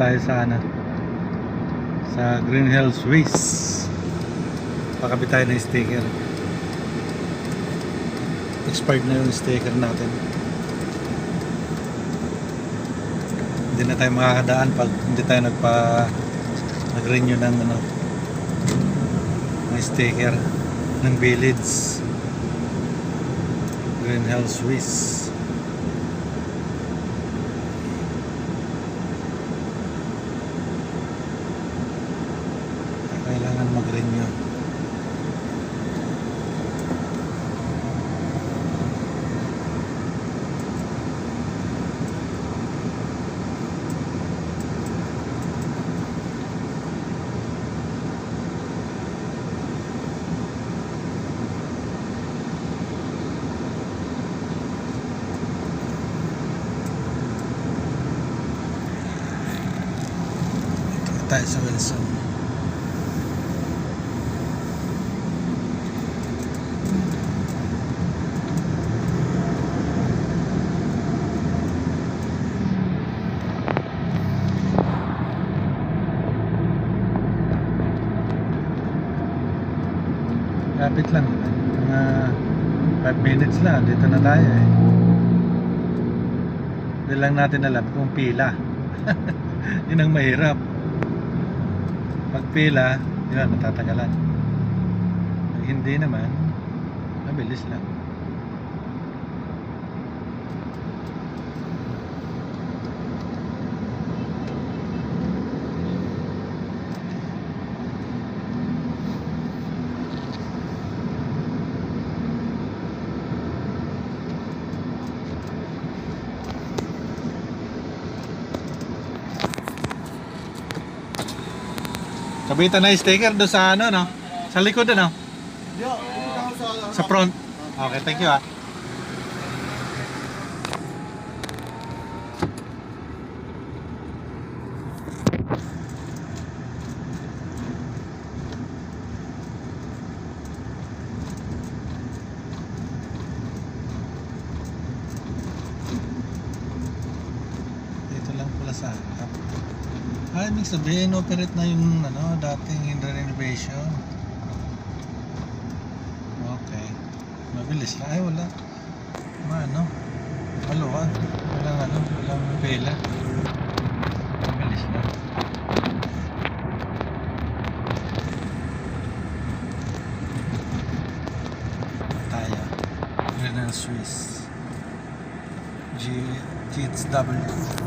tayo sa sa Green Hills Ways. Pakabit tayo ng sticker. Expired na yung sticker natin. Hindi na tayo makakadaan pag hindi tayo nag-renew ng ng sticker ng Village Green Hills Ways. Kailangan mag-renew. Ito tayo sa Wilson. Lapit lang, mga 5 minutes lang, dito na tayo eh. Hindi lang natin alam kung pila. Yun ang mahirap. Pag pila, yun, matatagalan. Pag hindi naman, mabilis lang. Kabitan na yung sticker doon sa no? Sa likod sa front. Okay, thank you Dito lang pala sa harap. Ibig sabihin, operate na yung dating renovation. Okay. Mabilis lang. Ay, wala. Maluwag. Walang pila. Mabilis lang. Tayo. Green Hills Swiss. GHW.